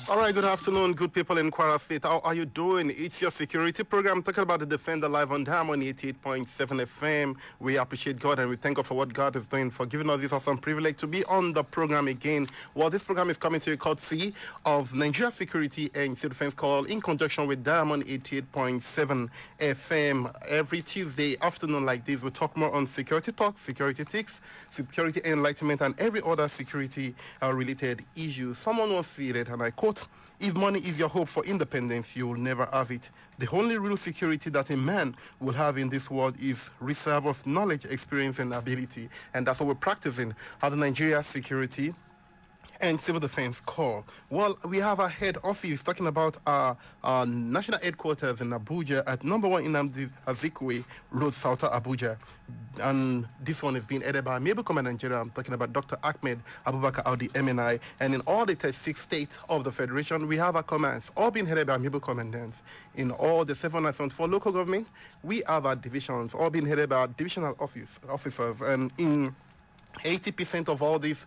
All right, good afternoon, good people in Kwara State. How are you doing? It's your security program talking about the Defender Live on Diamond 88.7 FM. We appreciate God and we thank God for what God is doing, for giving us this awesome privilege to be on the program again. Well, this program is coming to you courtesy of Nigeria Security and Civil Defense Call in conjunction with Diamond 88.7 FM. Every Tuesday afternoon like this, we talk more on security talk, security tips, security enlightenment, and every other security related issue. Someone once said it, and I quote, if money is your hope for independence, you will never have it. The only real security that a man will have in this world is reserve of knowledge, experience, and ability. And that's what we're practicing at the Nigeria Security and Civil Defense Corps. Well, we have our head office talking about our national headquarters in Abuja at number 1 Nnamdi Azikiwe Road, South Abuja. And this one is being headed by Mabel Commandant General. I'm talking about Dr. Ahmed Abubakar Audi MNI. And in all the 36 states of the Federation, we have our commands, all being headed by Mabel Commandants. In all the 704 local governments, we have our divisions, all being headed by divisional officers. And in 80% of all these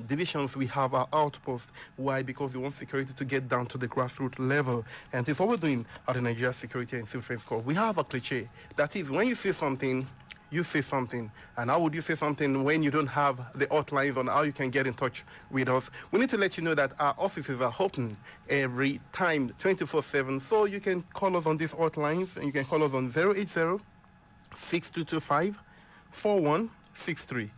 divisions we have are outposts. Why? Because we want security to get down to the grassroots level. And it's what we're doing at the Nigeria Security and Civil Defense Corps. We have a cliche. That is, when you say something, you say something. And how would you say something when you don't have the outlines on how you can get in touch with us? We need to let you know that our offices are open every time, 24/7. So you can call us on these outlines, and you can call us on 080 6225 4163.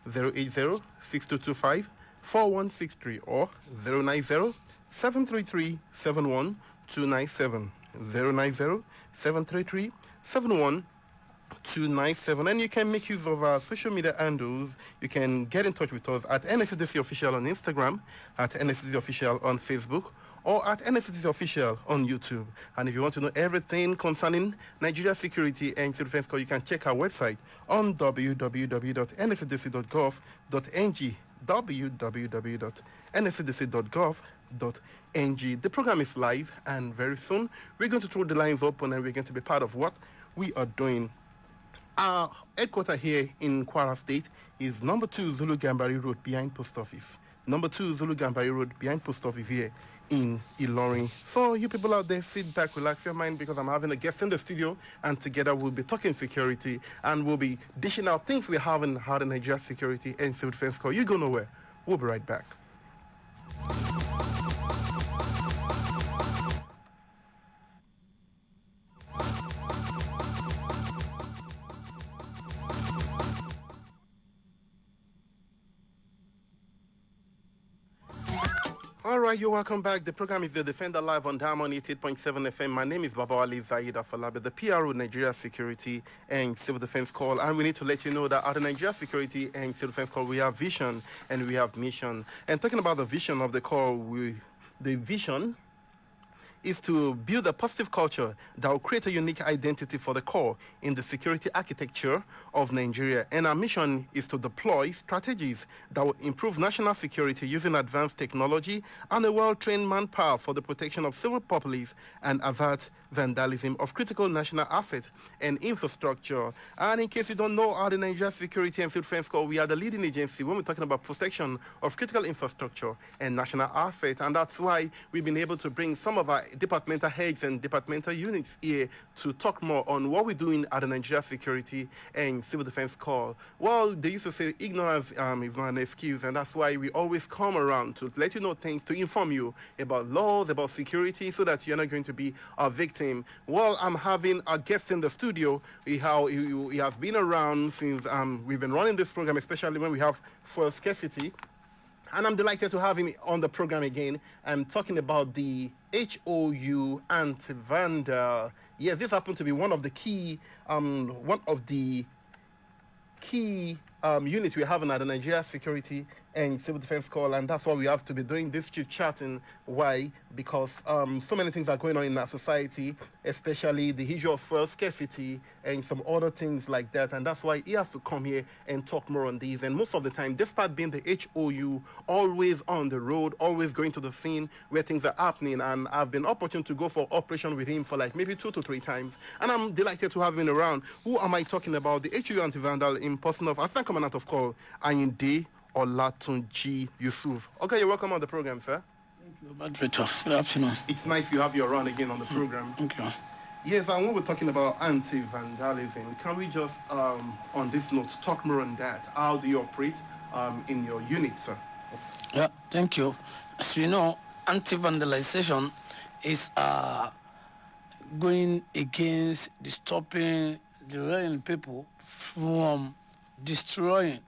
080-6225-4163 or 090-733-71297. 090-733-71297. And you can make use of our social media handles. You can get in touch with us at NSCDC Official on Instagram, at NSCDC Official on Facebook, or at NSCDC Official on YouTube. And if you want to know everything concerning Nigeria Security and Civil Defense Corps, you can check our website on www.nscdc.gov.ng. www.nscdc.gov.ng. The program is live, and very soon we're going to throw the lines open and we're going to be part of what we are doing. Our headquarters here in Kwara State is number 2 Zulu Gambari Road behind Post Office. Number 2 Zulu Gambari Road behind Post Office here in Ilorin. So you people out there, sit back, relax your mind, because I'm having a guest in the studio, and together we'll be talking security and we'll be dishing out things we haven't had in Nigeria Security and Civil Defense Corps. You go nowhere. We'll be right back. All right, you're welcome back. The program is The Defender Live on Diamond 88.7 FM. My name is Baba Ali Zaid Afalabi, the PRO Nigeria Security and Civil Defense Corps. And we need to let you know that at the Nigeria Security and Civil Defense Corps, we have vision and we have mission. And talking about the vision of the Corps, the vision is to build a positive culture that will create a unique identity for the Corps in the security architecture of Nigeria. And our mission is to deploy strategies that will improve national security using advanced technology and a well-trained manpower for the protection of civil populace and avert vandalism of critical national assets and infrastructure. And in case you don't know, the Nigeria Security and Civil Defense Corps, we are the leading agency when we're talking about protection of critical infrastructure and national assets. And that's why we've been able to bring some of our departmental heads and departmental units here to talk more on what we're doing at the Nigeria Security and Civil Defense Corps. Well, they used to say ignorance is not an excuse, and that's why we always come around to let you know things, to inform you about laws, about security, so that you're not going to be a victim. Well, I'm having a guest in the studio. He has been around since we've been running this program, especially when we have fuel scarcity. And I'm delighted to have him on the program again. I'm talking about the HOU anti-vandal. Yes, this happened to be one of the key units we have in the Nigeria Security and Civil Defense Corps, and that's why we have to be doing this chit chatting. Why? Because so many things are going on in our society, especially the issue of fuel scarcity and some other things like that, and that's why he has to come here and talk more on these. And most of the time, despite being the HOU, always on the road, always going to the scene where things are happening, and I've been opportune to go for operation with him for like maybe 2 to 3 times, and I'm delighted to have him around. Who am I talking about? The HOU anti-vandal in person of Assistant Commandant of Corps Ayinde Olatunji Yusuf. Okay, you're welcome on the program, sir. Moderator, good afternoon. It's nice you have your run again on the program. Thank you. Yes, and when we're talking about anti-vandalism, can we just, on this note, talk more on that? How do you operate in your unit, sir? Yeah, thank you. As you know, anti-vandalization is going against the stopping the real people from destroying,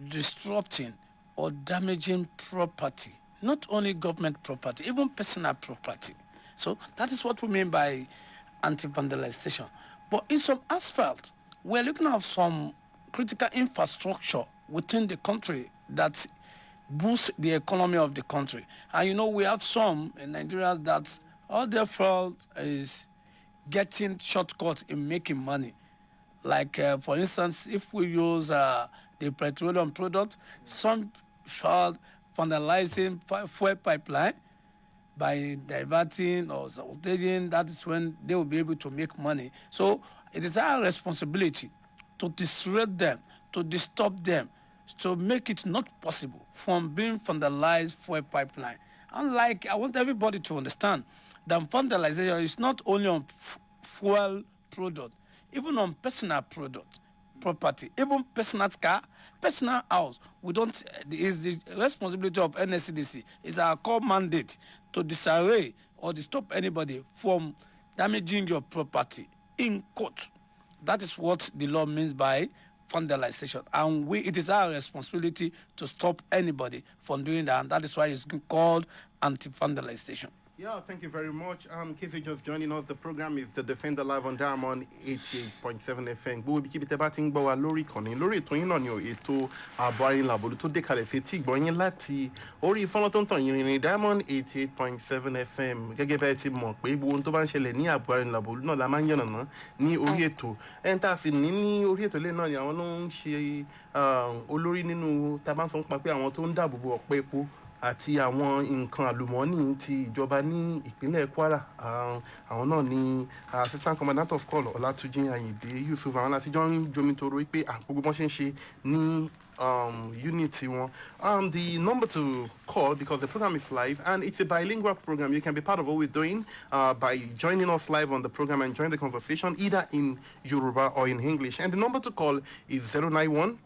disrupting, or damaging property. Not only government property, even personal property. So that is what we mean by anti-vandalization. But in some aspects, we're looking at some critical infrastructure within the country that boost the economy of the country. And you know, we have some in Nigeria that all their fault is getting shortcuts in making money. Like, for instance, if we use the petroleum product, some failed vandalizing fuel pipeline by diverting or sabotaging. That is when they will be able to make money. So it is our responsibility to dissuade them, to disturb them, to make it not possible from being vandalized fuel pipeline. Unlike, I want everybody to understand that vandalization is not only on fuel product, even on personal product, property, even personal car, personal house. We don't, is the responsibility of NSCDC, is our core mandate to disarray or disturb anybody from damaging your property in court. That is what the law means by vandalization. And it is our responsibility to stop anybody from doing that. And that is why it's called anti-vandalization. Yeah, thank you very much. Casey just joining us. The program is The Defender Live on Diamond 88.7 FM. Gbogbo ibi tẹ́ bá ti ń gbọ́ wa lórí ìkànnì lórí ètò yín náà ni ètò ààbò arìnrìn-àbòlú tó dé kalẹ̀ sí tí gbọ́ yín láti orí fọ́nrán tó ń tàn yín rìnrìn Diamond 88.7 FM. Gẹ́gẹ́ bẹ́ẹ̀ ti mọ̀ pé gbogbo ohun tó bá ń ṣẹlẹ̀ ní ààbò arìnrìn-àbòlú náà la máa ń yànnàná ní orí ètò. Ẹni tá a sì ní orí ètò ilé náà ni àwọn ló ń ṣe olórí nínú tá a bá ń sọ pa pé àwọn tó ń dáàbò bo ọ̀pẹ epo àti àwọn nǹkan àlùmọ́ọ́nì ti ìjọba ní ìpínlẹ̀ Kwara. Àwọn náà ni assistant commandant of corps Ọlátúnjí Àyìndé Yusuf. Àwọn láti jọ ń jomitoro wípé gbogbo wọn ṣe ń ṣe ní unity wọn. The number to call, because the program is live and it's a bilingual program, you can be part of what we're doing by joining us live on the program and join the conversation either in Yoruba or in English. And the number to call is 091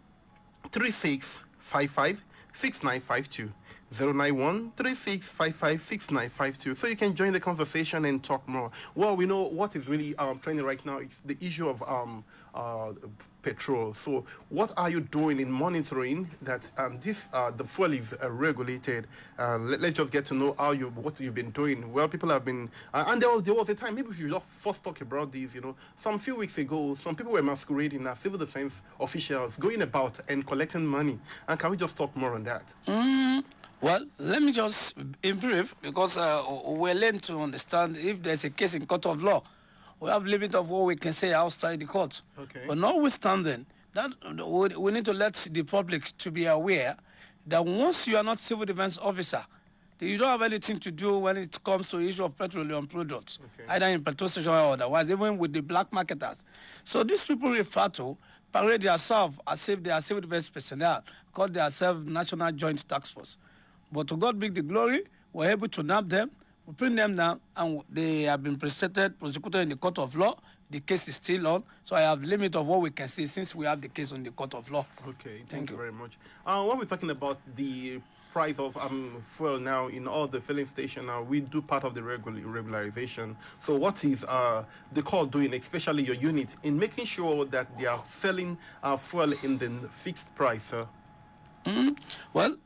3655 6952. 091-3655-6952. So you can join the conversation and talk more. Well, we know what is really trending right now. It's the issue of petrol. So what are you doing in monitoring that the fuel is regulated? Let's just get to know what you've been doing. Well, people have been, and there was a time, maybe we should just first talk about these, some few weeks ago, some people were masquerading as civil defense officials going about and collecting money. And can we just talk more on that? Well, let me just, in brief, because we're learning to understand if there's a case in court of law, we have limit of what we can say outside the court. Okay. But notwithstanding, that we need to let the public to be aware that once you are not civil defense officer, you don't have anything to do when it comes to the issue of petroleum products, either in petrol station or otherwise, even with the black marketers. So these people refer to parade themselves as if they are civil defense personnel, call themselves National Joint Task Force. But to God be the glory, we're able to nab them, we bring them down, and they have been prosecuted in the court of law. The case is still on, so I have limit of what we can see since we have the case on the court of law. Okay, thank you very much. When we're talking about the price of fuel now in all the filling stations, we do part of the regularization. So what is the call doing, especially your unit, in making sure that they are selling fuel in the fixed price, sir? Well,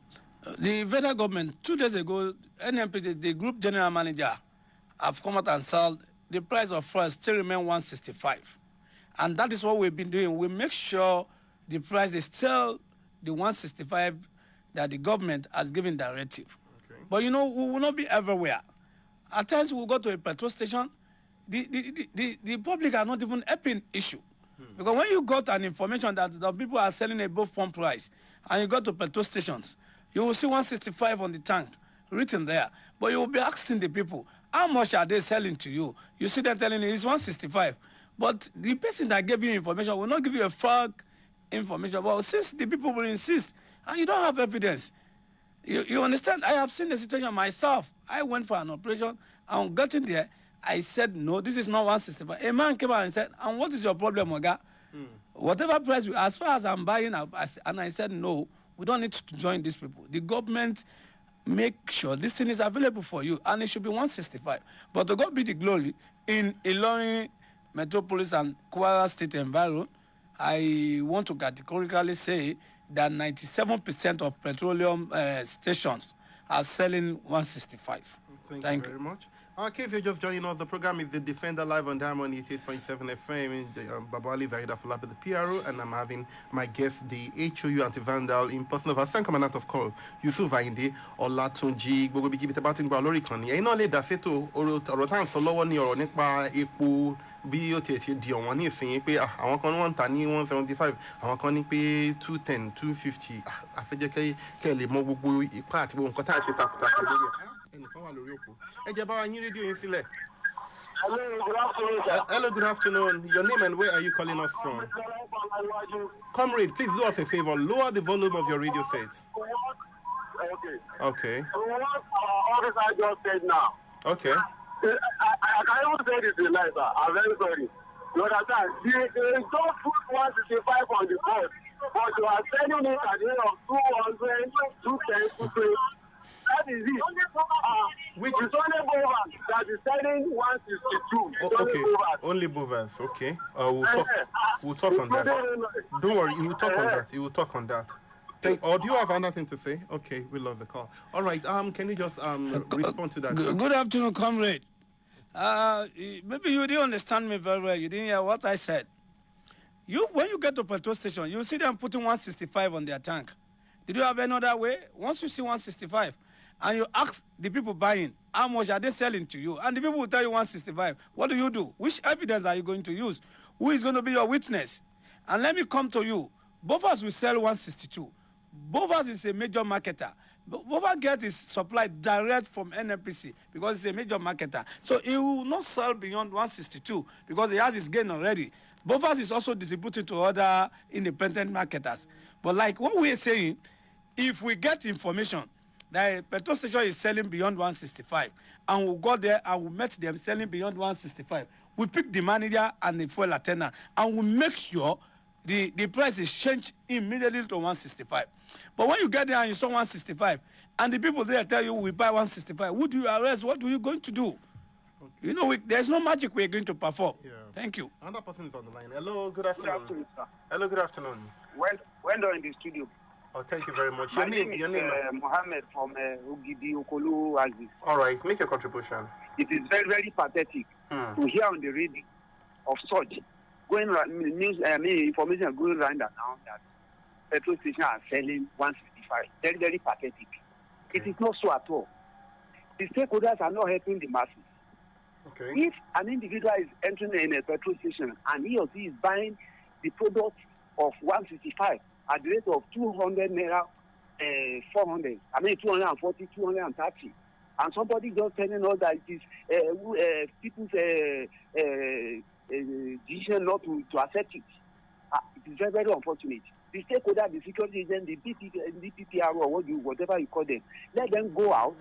the federal government, 2 days ago, NMPT, the group general manager, have come out and said the price of fuel still remains 165. And that is what we've been doing. We make sure the price is still the 165 that the government has given directive. Okay. But we will not be everywhere. At times we'll go to a petrol station, the public are not even helping issue. Because when you got an information that the people are selling above pump price, and you go to petrol stations, you will see 165 on the tank written there. But you will be asking the people, how much are they selling to you? You see them telling you it's 165. But the person that gave you information will not give you a fake information. But since the people will insist, and you don't have evidence, You understand? I have seen the situation myself. I went for an operation. And getting there, I said, no, this is not 165. A man came out and said, and what is your problem, Oga? Whatever price, as far as I'm buying, and I said, no, we don't need to join these people. The government make sure this thing is available for you, and it should be 165. But to God be the glory, in Ilorin Metropolis and Kwara State environment, I want to categorically say that 97% of petroleum stations are selling 165. Thank you very much. Okay, if you're just joining us, the program is The Defender live on Diamond 88.7 FM in Babali Zahida Falabi, the PRO, and I'm having my guest, the HOU anti-vandal in person of our second commandant of call, Yusuf Ayinde Olatunji, gbogbo bí kíbi tẹ́ bá ti ń gba lórí ìkànnì. Ẹ̀yin náà lè dá sétò ọ̀rọ̀ tá à ń sọ lọ́wọ́ ní ọ̀rọ̀ nípa epo bí ó tiẹ̀ ṣe di ọ̀wọ́n ní ìsinyìí pé àwọn kan wọ́n ń tà ní 175, àwọn kan ní pé 210, 250. Àfẹ́jẹ́ kẹ́ lè mọ gbogbo ipá àti gbogbo nǹkan tá à ń ṣe takuntakun lórí ẹ̀. Ẹnìkan wà lórí òpó. Ẹ jẹ́ bá wa yín rédíò yín sílẹ̀. Hello, good afternoon, sir. Hello, good afternoon. Your name and where are you calling us from? Comrade, please do us a favor. Lower the volume of your radio set. Okay. Okay. So what officer just said now, Okay. I can even say this in life, sir. I'm very sorry. You understand? They don't put 165 on the board, but you are selling it at the rate of 200, 210, 220. That is it. Which it's only Bovas that is selling 162. Oh, okay. Only Bovas. Okay. We'll talk on that. Don't worry. He will talk on that. He will talk on that. Or do you have anything to say? Okay, we love the call. All right. Can you just respond to that? Good afternoon, comrade. Maybe you didn't understand me very well. You didn't hear what I said. When you get to petrol station, you see them putting 165 on their tank. Did you have any other way? Once you see 165, and you ask the people buying, how much are they selling to you? And the people will tell you 165. What do? Which evidence are you going to use? Who is going to be your witness? And let me come to you. Bovas will sell 162. Bovas is a major marketer. Bovas gets his supply direct from NNPC because it's a major marketer. So he will not sell beyond 162 because he has his gain already. Bovas is also distributing to other independent marketers. But like what we're saying, if we get information that a petrol station is selling beyond 165, and we go there and we met them selling beyond 165, we pick the manager and the fuel attendant, and we make sure the price is changed immediately to 165. But when you get there and you saw 165, and the people there tell you we buy 165, who do you arrest? What are you going to do? Okay. You know, there's no magic we're going to perform. Yeah. Thank you. Another person is on the line. Hello, good afternoon. Good afternoon, sir. Hello, good afternoon. When in the studio. Oh, thank you very much. Your name is Mohammed from Ugidi Okolu Aziz. All right, make your contribution. It is very, very pathetic to hear on the radio of such information going around now that petrol stations are selling 165. Very, very pathetic. Okay. It is not so at all. The stakeholders are not helping the masses. Okay. If an individual is entering in a petrol station and he or she is buying the product of 165 at the rate of 200 naira, 400, 240, 230, and somebody just telling us that it is people's decision not to accept it. It is very, very unfortunate. The stakeholder, the security agent, the DPPR or whatever you call them, let them go out,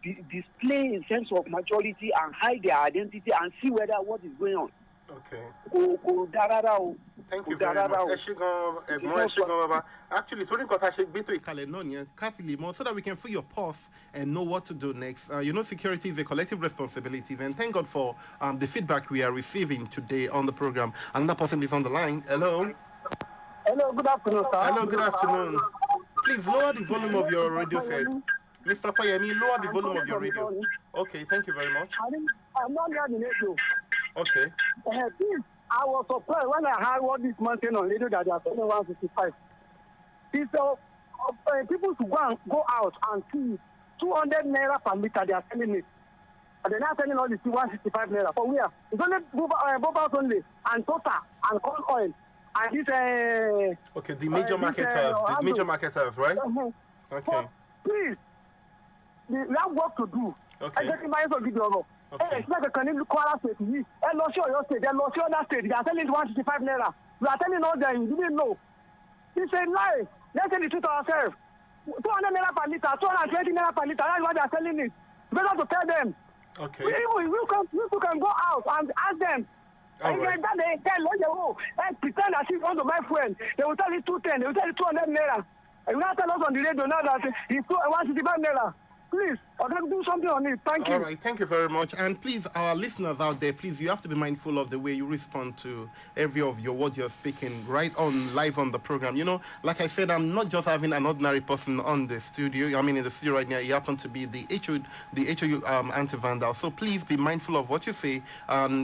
display a sense of maturity and hide their identity and see whether what is going on. Okay. Thank you very much. Actually, so that we can feel your pulse and know what to do next. Security is a collective responsibility. And thank God for the feedback we are receiving today on the program. Another person is on the line. Hello. Hello, good afternoon, sir. Hello, good afternoon. Please lower the volume of your radio set. Mr. Koyemi, lower the volume of your radio. Okay, thank you very much. I'm not hearing the radio. Okay. I was surprised when I heard what this man saying on radio that they are selling 165. People to go out and see 200 naira per liter they are selling it. And they're not selling all this 165 naira. For where? It's only Bobas only, and Total, and corn oil. And this, okay, the major marketers, right? Okay. But please, we have work to do. Okay. Okay. It's like a Canadian Kwara State. And not sure your state, and not sure that state. They are selling 165 naira. We are telling all them, you didn't know. It's a lie. Let's tell the truth ourselves. 200 naira per liter, 220 naira per liter. That's what they are selling it. Better to tell them. Okay. You can go out and ask them. All And right. then they tell when they go and pretend as if you want to buy fuel. They will tell you 210, they will tell you 200 naira. And you now tell us on the radio now that it's 165 naira. Please, okay, do something on it. Thank you. All right, thank you very much. And please, our listeners out there, please, you have to be mindful of the way you respond to every of your words you're speaking right on live on the program. You know, like I said, I'm not just having an ordinary person on the studio. I mean, in the studio right now, he happened to be the HOU anti-vandal. So please be mindful of what you say.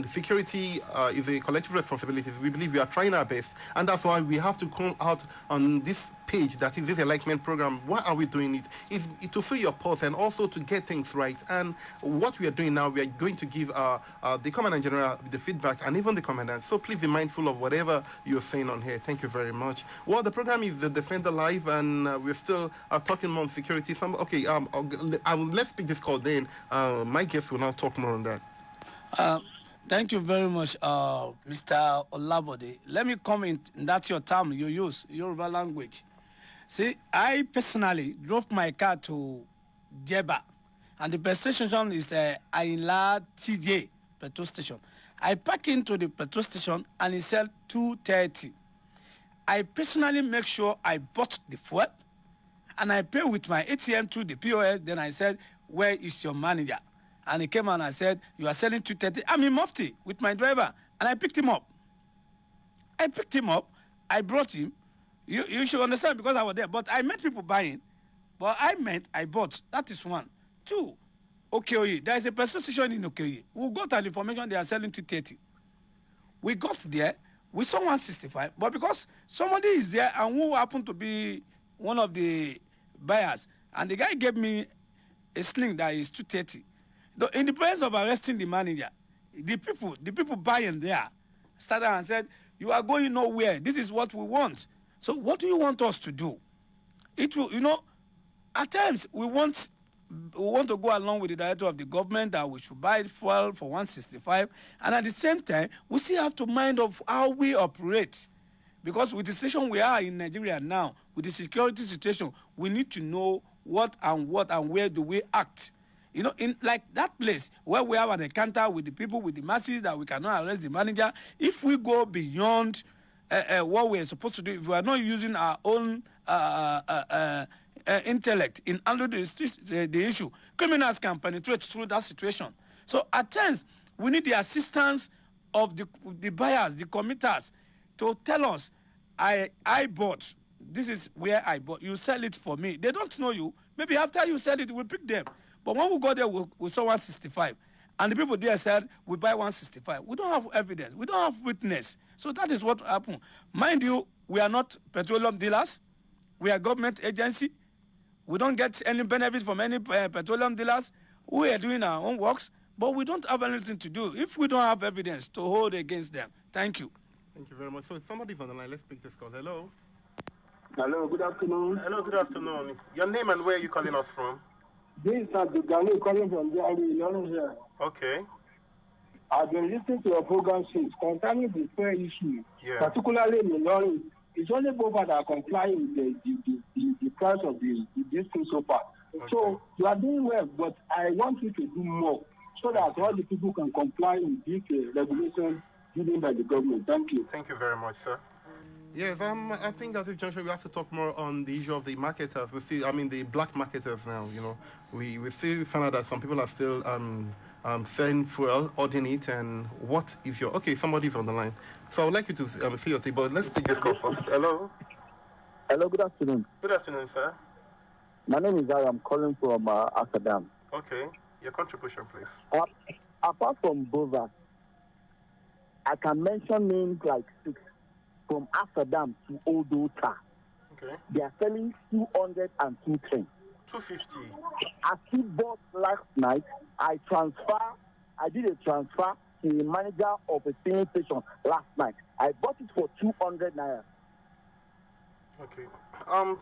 Security is a collective responsibility. We believe we are trying our best, and that's why we have to come out on this page that is this enlightenment program. Why are we doing it? Is to free your pulse and also to get things right. And what we are doing now, we are going to give the Commandant General the feedback and even the Commandant. So please be mindful of whatever you're saying on here. Thank you very much. Well, the program is the Defender Live, and we're still talking more on security. Let's pick this call then. My guest will now talk more on that. Thank you very much, Mr. Olabode. Let me comment. That's your term you use, Yoruba language. See, I personally drove my car to Jeba, and the petrol station is Ayinla TJ petrol station. I park into the petrol station, and it said 230. I personally make sure I bought the fuel, and I pay with my ATM through the POS. Then I said, "Where is your manager?" And he came and I said, "You are selling 230. I'm in Mufti with my driver, and I picked him up. I brought him. You should understand because I was there. But I met people buying. But I bought. That is one. Two, Okeoye. There is a petrol station in Okeoye. We got an information they are selling 230. We got there. We saw 165. But because somebody is there and who happened to be one of the buyers, and the guy gave me a sling that is 230. In the place of arresting the manager, the people buying there started and said, "You are going nowhere. This is what we want." So what do you want us to do? It will, at times we want to go along with the director of the government that we should buy fuel for 165, and at the same time we still have to mind of how we operate, because with the situation we are in Nigeria now, with the security situation, we need to know what and where do we act. In like that place where we have an encounter with the people, with the masses, that we cannot arrest the manager. If we go beyond what we are supposed to do, if we are not using our own intellect in handling the issue, criminals can penetrate through that situation. So at times, we need the assistance of the buyers, the committers, to tell us, I bought, this is where I bought, you sell it for me. They don't know you. Maybe after you sell it, we'll pick them. But when we got there, we saw 165. And the people there said, we buy 165. We don't have evidence. We don't have witness. So that is what happened. Mind you, we are not petroleum dealers. We are government agency. We don't get any benefit from any petroleum dealers. We are doing our own works, but we don't have anything to do if we don't have evidence to hold against them. Thank you. Thank you very much. So somebody's on the line. Let's pick this call. Hello. Hello, good afternoon. Hello, good afternoon. Your name and where are you calling us from? This is Abdul calling from Jari, London here. Okay. I've been listening to your program since concerning the fair issue, particularly in London. It's only Boba that are complying with the price of this thing so far. Okay. So you are doing well, but I want you to do more so that all the people can comply with this regulation given by the government. Thank you. Thank you very much, sir. Yes, I think at this juncture we have to talk more on the issue of the marketers. The black marketers now. We still find out that some people are still selling fuel, ordering it, and what is your... Okay, somebody's on the line. So I would like you to see your thing, but let's take this call first. Hello? Hello, good afternoon. Good afternoon, sir. My name is Ari. I'm calling from Amsterdam. Okay, your contribution, please. Apart from Bova, I can mention names like 6 from Amsterdam to Old Ota. Okay. They are selling 200 and 210. 250. I still bought last night. I did a transfer to the manager of a filling station last night. I bought it for 200 naira. Okay.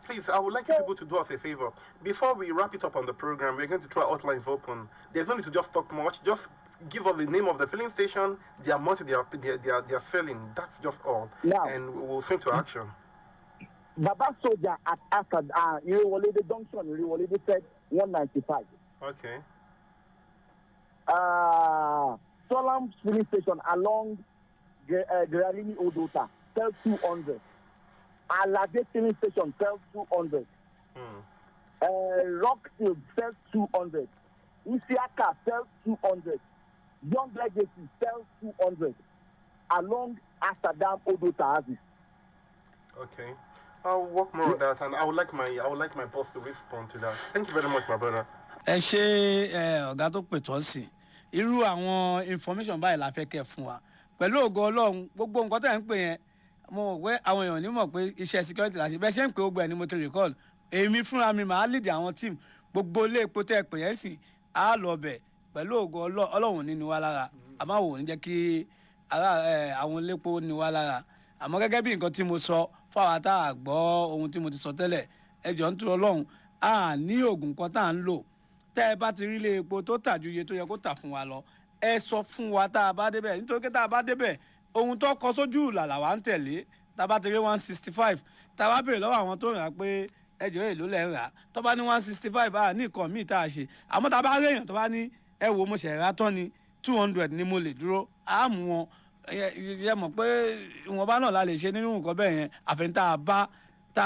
Please, I would like you people to do us a favor. Before we wrap it up on the program, we're going to try outlines open. There's no need to just talk much. Just give us the name of the filling station, the amount they are selling. That's just all. Now, and we'll send to action. Baba Soldier at Asad, Irewolede Junction, Irewolede said 195. Okay. Solam filling station along Gerarini Odota sells 200. Alade filling station sells 200. Rockfield sells 200. Isiaka sells 200. Young Legacy sells 200 along Asadam Odota Aziz. Okay. I'll work more on that, and I would like my boss to respond to that. Thank you very much, my brother. ẹ ṣe ọ̀gá tó pè tọ́ sí irú àwọn information báyìí la fẹ́ kẹ́ fún wa pẹ̀lú ògo ọlọ́run gbogbo nǹkan tẹ̀ ń pè yẹn mo mọ̀ pé àwọn èèyàn ní mọ̀ pé iṣẹ́ security la ṣe bẹ́ẹ̀ ṣe ń pè gbogbo ẹ̀ ni mo ti recall èmi fúnra mi màá lead àwọn team gbogbo ilé epo tẹ́ ẹ pè yẹn sì á lọ bẹ̀ pẹ̀lú ògo ọlọ́run ní wa lára àmọ́ àwọn ò ní jẹ́ kí àwọn ilé epo ní wa lára àmọ́ gẹ́gẹ́ bí nǹkan tí mo sọ fáwọn tá a gbọ́ ohun tí mo ti sọ tẹ́lẹ̀ ẹ jọ̀ọ́ ń tú ọlọ́run a ní oògùn kan tá à ń lò tẹ́ ẹ bá ti rí ilé epo tó tà ju iye tó yẹ kó tà fún wa lọ ẹ sọ fún wa tá a bá débẹ̀ nítorí pé tá a bá débẹ̀ ohun tó kọ sójú làlà wa ń tẹ̀lé tá a bá ti rí 165 tá a bá béèrè lọ́wọ́ àwọn tó rà á pé ẹjọ́ èlò lẹ́ ń rà á tó bá ní 165 a ní nǹkan míì tá a ṣe àmọ́ tá a bá rí èèyàn tó bá ní ẹ wo mo ṣẹ̀ rà tán ni 200 ni mo lè dúró á mú wọn yẹ mọ̀ pé ìwọ̀nba náà la lè ṣe nínú nǹkan bẹ́ẹ̀ yẹn àfẹn tá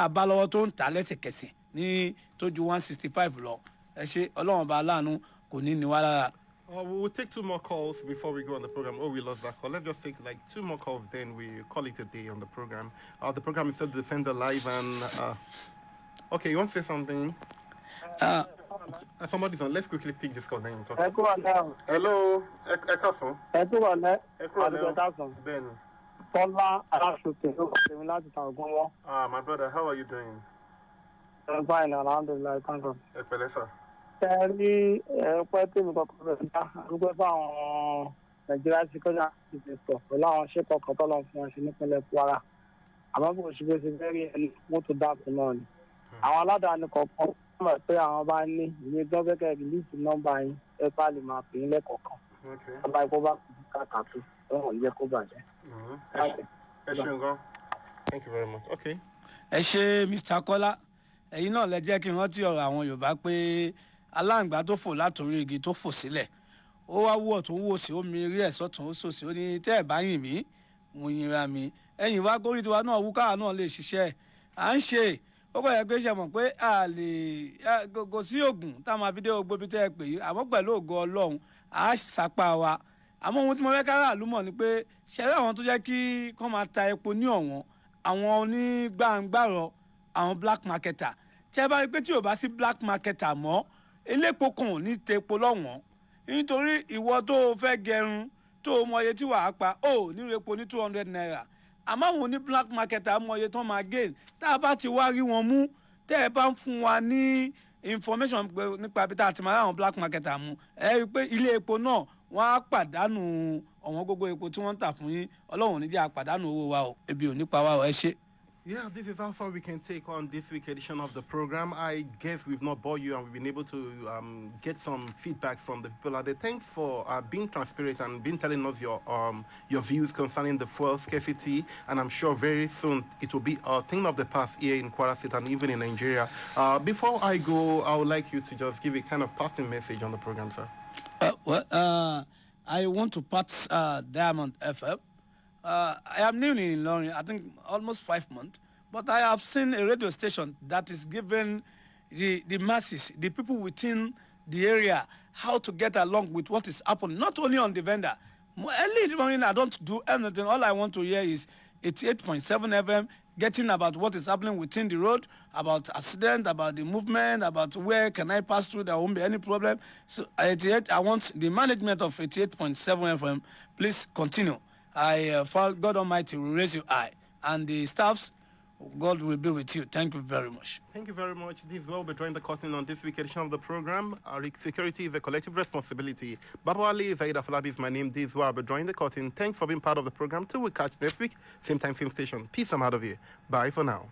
a bá lọ́wọ́ tó ń tà lẹ́sẹ̀kẹsẹ̀ ní tó ju 165 lọ ẹ ṣe ọlọ́run bá aláàánú kò ní ní wá lára. We will take 2 more calls before we go on the program. Oh, we lost that call. Let's just take like 2 more calls, then we call it a day on the program. The program is still Defender Live, and okay, you want to say something? Somebody's on. Let's quickly pick this call. Then you talk. Hello, Ekason. Ben. My brother, how are you doing? I'm fine, alhamdulillah. Thank you. Sir. Tẹ́lí pẹ́ tí mi kọ́kọ́ bẹ̀rẹ̀ dá àdúgbò fáwọn Nàìjíríà security sector pẹ̀lú àwọn ṣẹ́kọ̀ kọ́tọ́ lọ fún ọṣẹ nípínlẹ̀ Kwara. Àmọ́ bó ṣe bẹ́ẹ̀ ṣe bẹ́ẹ̀ ẹni mọ́tò dáàbò náà ni. Àwọn aládàáni kọ̀ọ̀kan mọ̀ pé àwọn bá ní ìwé dọ́gbẹ́kẹ̀ rìlíìsì nọ́mbà yín ẹ bá lè máa pè é lẹ́kọ̀ọ̀kan. Ọba ikú bá kú kàkàtú ẹ̀wọ̀n yẹ kó bàjẹ́. Thank you very much. Okay. ẹ ṣe Mr. Kola ẹ̀yin náà lẹ jẹ́ kí n rántí ọ̀rọ̀ àwọn Yorùbá pé aláǹgbá tó fò látòrí igi tó fò sílẹ̀ ó wá wú ọ̀tún wò sí omi rí ẹ̀sọ́ tún ó sòsì ó ní tẹ́ ẹ̀ bá yìn mí mo yinra mi ẹ̀yìn wá górí tiwa náà wú káwa náà lè ṣiṣẹ́ à ń ṣe ó kọ̀ yẹ pé ṣe mọ̀ pé a lè kò sí oògùn tá a máa fi dé ogbó bí tẹ́ ẹ pè é àmọ́ pẹ̀lú ògo Ọlọ́run à á sapá wa àmọ́ ohun tí mo fẹ́ kára àlùmọ̀ ni pé ṣẹlẹ̀ àwọn tó jẹ́ kí kán máa ta epo ní ọ̀wọ́n àwọn onígbàǹgbàrọ̀ àwọn black marketer tí ẹ bá rí pé tí ò bá sí black marketer mọ́ elépo kan ò ní tepo lọ́wọ́n nítorí ìwọ tó o fẹ́ gẹrun tó o mọ iye tí wàá pa ó nírú epo ní 200 naira àmọ́ àwọn oní black marketer mọ iye tó máa gain tá a bá ti wá rí wọn mú tẹ́ ẹ bá ń fún wa ní information nípa bí tá a ti máa rí àwọn black marketer mú ẹ rí i pé ilé epo náà wọ́n á pàdánù ọ̀wọ́n gbogbo epo tí wọ́n ń tà fún yín Ọlọ́run ò ní jẹ́ àpàdánù owó wa o ebi ò ní pa wá o ẹ ṣé. Yeah, this is how far we can take on this week edition of the program. I guess we've not bored you and we've been able to get some feedback from the people out there. Thanks for being transparent and being telling us your views concerning the fuel scarcity. And I'm sure very soon it will be a thing of the past here in Kwara State and even in Nigeria. Before I go, I would like you to just give a kind of passing message on the program, sir. I want to pass Diamond FM. I am new in Ilorin, I think almost 5 months, but I have seen a radio station that is giving the masses, the people within the area, how to get along with what is happening, not only on the vendor. Early in the morning, I don't do anything. All I want to hear is 88.7 FM, getting about what is happening within the road, about accident, about the movement, about where can I pass through, there won't be any problem. So 88, I want the management of 88.7 FM, please continue. God Almighty will raise you high, and the staffs, God will be with you. Thank you very much. Thank you very much. This will be drawing the curtain on this week edition of the program. Our security is a collective responsibility. Babu Ali Zaid Afalabi is my name. This will be drawing the curtain. Thanks for being part of the program. Till we catch next week, same time, same station. Peace. I'm out of here. Bye for now.